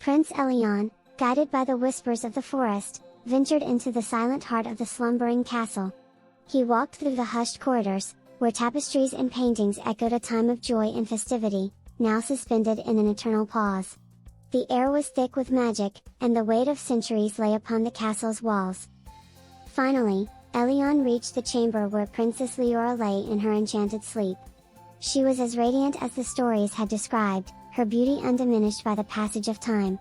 Prince Elion, guided by the whispers of the forest, ventured into the silent heart of the slumbering castle. He walked through the hushed corridors, where tapestries and paintings echoed a time of joy and festivity, now suspended in an eternal pause. The air was thick with magic, and the weight of centuries lay upon the castle's walls. Finally, Elion reached the chamber where Princess Leora lay in her enchanted sleep. She was as radiant as the stories had described, her beauty undiminished by the passage of time.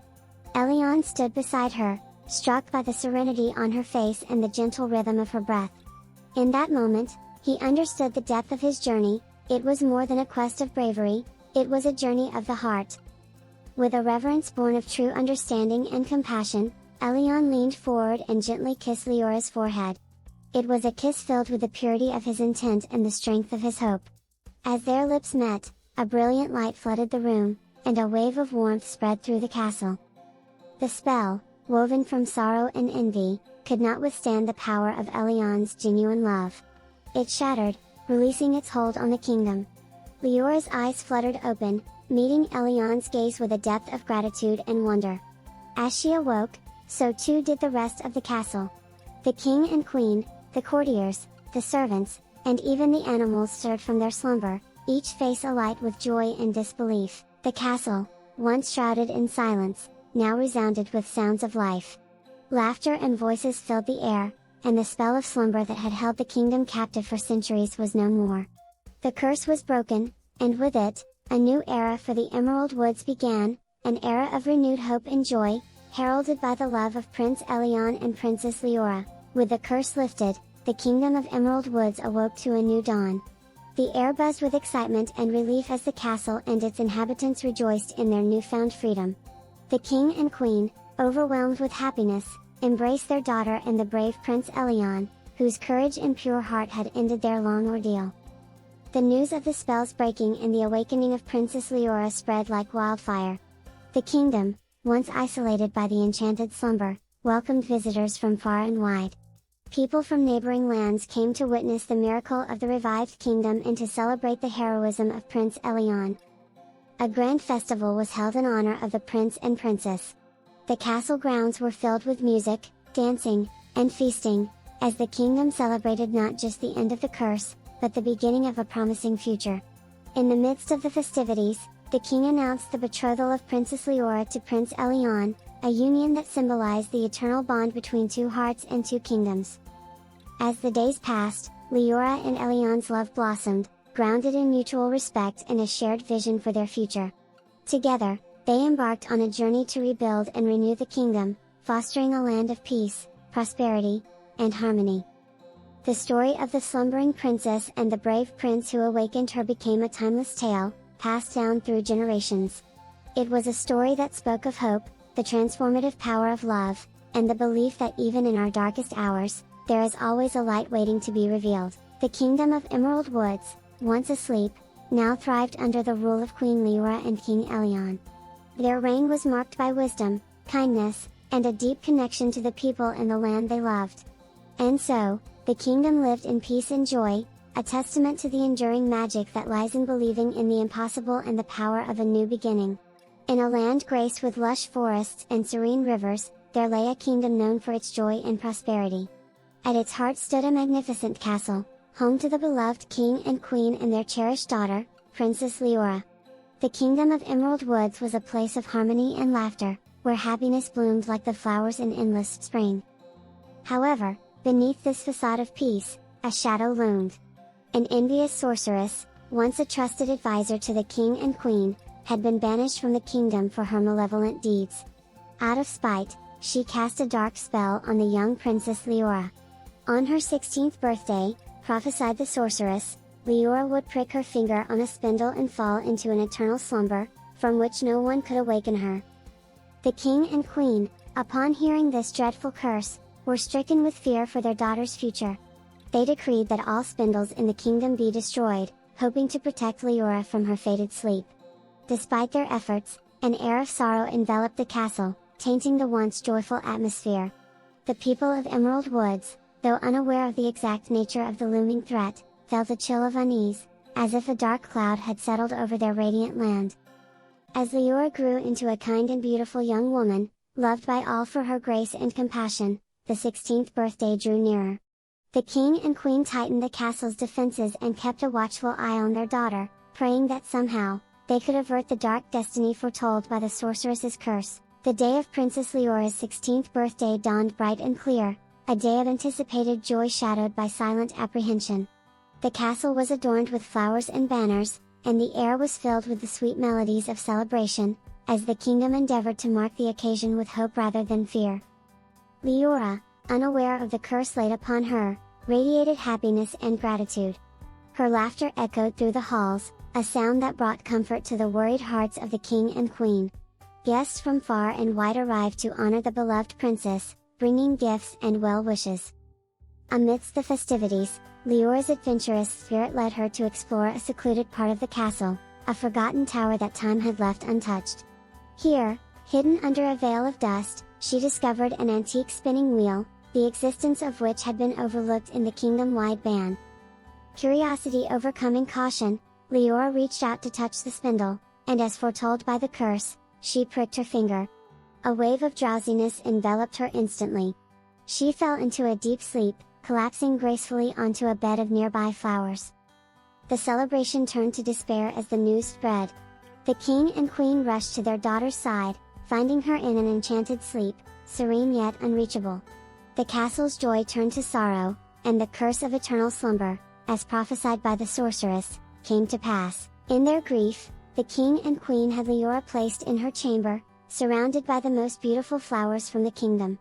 Elion stood beside her, struck by the serenity on her face and the gentle rhythm of her breath. In that moment, he understood the depth of his journey. It was more than a quest of bravery, it was a journey of the heart. With a reverence born of true understanding and compassion, Elion leaned forward and gently kissed Leora's forehead. It was a kiss filled with the purity of his intent and the strength of his hope. As their lips met, a brilliant light flooded the room, and a wave of warmth spread through the castle. The spell, woven from sorrow and envy, could not withstand the power of Elion's genuine love. It shattered, releasing its hold on the kingdom. Leora's eyes fluttered open, meeting Elion's gaze with a depth of gratitude and wonder. As she awoke, so too did the rest of the castle. The king and queen, the courtiers, the servants, and even the animals stirred from their slumber, each face alight with joy and disbelief. The castle, once shrouded in silence, now resounded with sounds of life. Laughter and voices filled the air, and the spell of slumber that had held the kingdom captive for centuries was no more. The curse was broken, and with it, a new era for the Emerald Woods began, an era of renewed hope and joy, heralded by the love of Prince Elion and Princess Leora. With the curse lifted, the kingdom of Emerald Woods awoke to a new dawn. The air buzzed with excitement and relief as the castle and its inhabitants rejoiced in their newfound freedom. The king and queen, overwhelmed with happiness, embraced their daughter and the brave Prince Elion, whose courage and pure heart had ended their long ordeal. The news of the spell's breaking and the awakening of Princess Leora spread like wildfire. The kingdom, once isolated by the enchanted slumber, welcomed visitors from far and wide. People from neighboring lands came to witness the miracle of the revived kingdom and to celebrate the heroism of Prince Elion. A grand festival was held in honor of the prince and princess. The castle grounds were filled with music, dancing, and feasting, as the kingdom celebrated not just the end of the curse, but the beginning of a promising future. In the midst of the festivities, the king announced the betrothal of Princess Leora to Prince Elion, a union that symbolized the eternal bond between two hearts and two kingdoms. As the days passed, Leora and Elion's love blossomed, grounded in mutual respect and a shared vision for their future. Together, they embarked on a journey to rebuild and renew the kingdom, fostering a land of peace, prosperity, and harmony. The story of the slumbering princess and the brave prince who awakened her became a timeless tale, passed down through generations. It was a story that spoke of hope, the transformative power of love, and the belief that even in our darkest hours, there is always a light waiting to be revealed. The kingdom of Emerald Woods, once asleep, now thrived under the rule of Queen Leora and King Elion. Their reign was marked by wisdom, kindness, and a deep connection to the people and the land they loved. And so, the kingdom lived in peace and joy, a testament to the enduring magic that lies in believing in the impossible and the power of a new beginning. In a land graced with lush forests and serene rivers, there lay a kingdom known for its joy and prosperity. At its heart stood a magnificent castle, home to the beloved king and queen and their cherished daughter, Princess Leora. The kingdom of Emerald Woods was a place of harmony and laughter, where happiness bloomed like the flowers in endless spring. However, beneath this facade of peace, a shadow loomed. An envious sorceress, once a trusted advisor to the king and queen, had been banished from the kingdom for her malevolent deeds. Out of spite, she cast a dark spell on the young Princess Leora. On her 16th birthday, prophesied the sorceress, Leora would prick her finger on a spindle and fall into an eternal slumber, from which no one could awaken her. The king and queen, upon hearing this dreadful curse, were stricken with fear for their daughter's future. They decreed that all spindles in the kingdom be destroyed, hoping to protect Leora from her fated sleep. Despite their efforts, an air of sorrow enveloped the castle, tainting the once joyful atmosphere. The people of Emerald Woods, though unaware of the exact nature of the looming threat, felt a chill of unease, as if a dark cloud had settled over their radiant land. As Leora grew into a kind and beautiful young woman, loved by all for her grace and compassion, the 16th birthday drew nearer. The king and queen tightened the castle's defenses and kept a watchful eye on their daughter, praying that somehow, they could avert the dark destiny foretold by the sorceress's curse. The day of Princess Leora's 16th birthday dawned bright and clear, a day of anticipated joy shadowed by silent apprehension. The castle was adorned with flowers and banners, and the air was filled with the sweet melodies of celebration, as the kingdom endeavored to mark the occasion with hope rather than fear. Leora, unaware of the curse laid upon her, radiated happiness and gratitude. Her laughter echoed through the halls, a sound that brought comfort to the worried hearts of the king and queen. Guests from far and wide arrived to honor the beloved princess, bringing gifts and well wishes. Amidst the festivities, Leora's adventurous spirit led her to explore a secluded part of the castle, a forgotten tower that time had left untouched. Here, hidden under a veil of dust, she discovered an antique spinning wheel, the existence of which had been overlooked in the kingdom-wide ban. Curiosity overcoming caution, Leora reached out to touch the spindle, and as foretold by the curse, she pricked her finger. A wave of drowsiness enveloped her instantly. She fell into a deep sleep, collapsing gracefully onto a bed of nearby flowers. The celebration turned to despair as the news spread. The king and queen rushed to their daughter's side, finding her in an enchanted sleep, serene yet unreachable. The castle's joy turned to sorrow, and the curse of eternal slumber, as prophesied by the sorceress, came to pass. In their grief, the king and queen had Leora placed in her chamber, surrounded by the most beautiful flowers from the kingdom.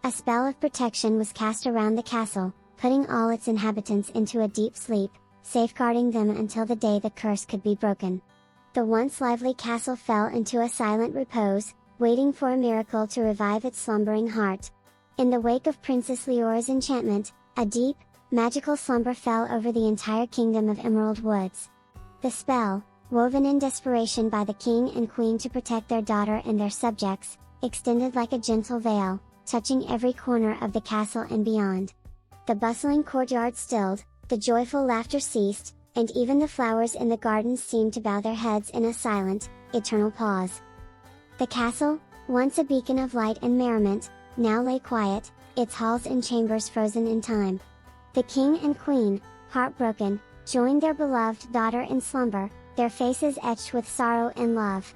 A spell of protection was cast around the castle, putting all its inhabitants into a deep sleep, safeguarding them until the day the curse could be broken. The once lively castle fell into a silent repose, waiting for a miracle to revive its slumbering heart. In the wake of Princess Leora's enchantment, a deep, magical slumber fell over the entire kingdom of Emerald Woods. The spell, woven in desperation by the king and queen to protect their daughter and their subjects, extended like a gentle veil, touching every corner of the castle and beyond. The bustling courtyard stilled, the joyful laughter ceased, and even the flowers in the gardens seemed to bow their heads in a silent, eternal pause. The castle, once a beacon of light and merriment, now lay quiet, its halls and chambers frozen in time. The king and queen, heartbroken, joined their beloved daughter in slumber, their faces etched with sorrow and love.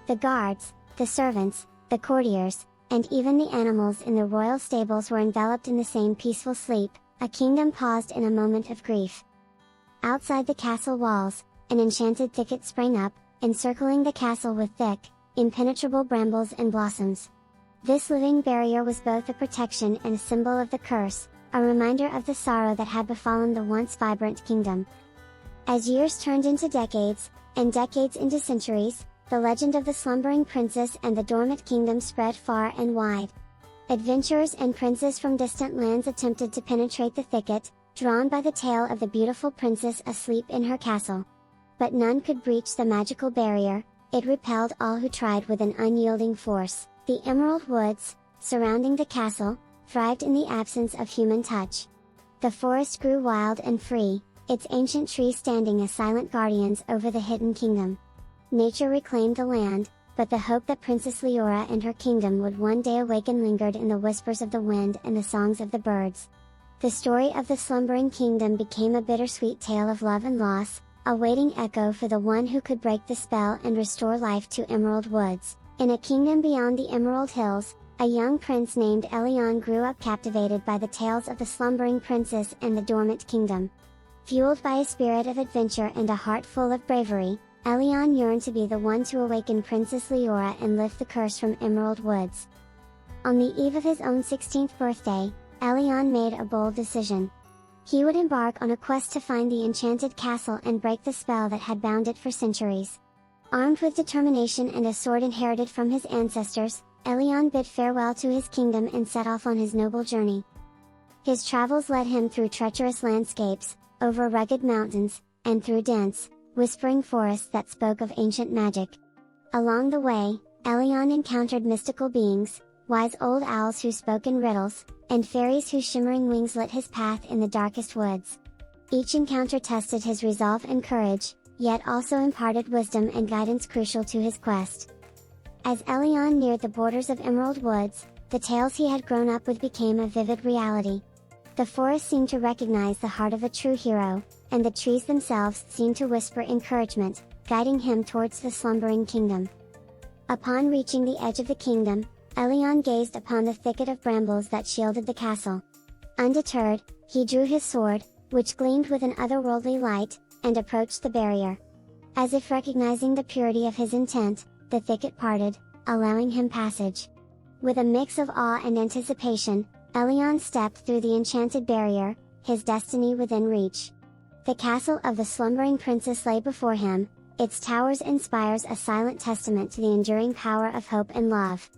The guards, the servants, the courtiers, and even the animals in the royal stables were enveloped in the same peaceful sleep. A kingdom paused in a moment of grief. Outside the castle walls, an enchanted thicket sprang up, encircling the castle with thick, impenetrable brambles and blossoms. This living barrier was both a protection and a symbol of the curse, a reminder of the sorrow that had befallen the once vibrant kingdom. As years turned into decades, and decades into centuries, the legend of the slumbering princess and the dormant kingdom spread far and wide. Adventurers and princes from distant lands attempted to penetrate the thicket, drawn by the tale of the beautiful princess asleep in her castle. But none could breach the magical barrier, it repelled all who tried with an unyielding force. The emerald woods, surrounding the castle, thrived in the absence of human touch. The forest grew wild and free, its ancient trees standing as silent guardians over the hidden kingdom. Nature reclaimed the land, but the hope that Princess Leora and her kingdom would one day awaken lingered in the whispers of the wind and the songs of the birds. The story of the slumbering kingdom became a bittersweet tale of love and loss, a waiting echo for the one who could break the spell and restore life to Emerald Woods. In a kingdom beyond the Emerald Hills, a young prince named Elion grew up captivated by the tales of the slumbering princess and the dormant kingdom. Fueled by a spirit of adventure and a heart full of bravery, Elion yearned to be the one to awaken Princess Leora and lift the curse from Emerald Woods. On the eve of his own 16th birthday, Elion made a bold decision. He would embark on a quest to find the enchanted castle and break the spell that had bound it for centuries. Armed with determination and a sword inherited from his ancestors, Elion bid farewell to his kingdom and set off on his noble journey. His travels led him through treacherous landscapes, over rugged mountains, and through dense, whispering forests that spoke of ancient magic. Along the way, Elion encountered mystical beings, wise old owls who spoke in riddles, and fairies whose shimmering wings lit his path in the darkest woods. Each encounter tested his resolve and courage, yet also imparted wisdom and guidance crucial to his quest. As Elyon neared the borders of Emerald Woods, the tales he had grown up with became a vivid reality. The forest seemed to recognize the heart of a true hero, and the trees themselves seemed to whisper encouragement, guiding him towards the slumbering kingdom. Upon reaching the edge of the kingdom, Elyon gazed upon the thicket of brambles that shielded the castle. Undeterred, he drew his sword, which gleamed with an otherworldly light, and approached the barrier. As if recognizing the purity of his intent, the thicket parted, allowing him passage. With a mix of awe and anticipation, Elyon stepped through the enchanted barrier, his destiny within reach. The castle of the slumbering princess lay before him, its towers inspires a silent testament to the enduring power of hope and love.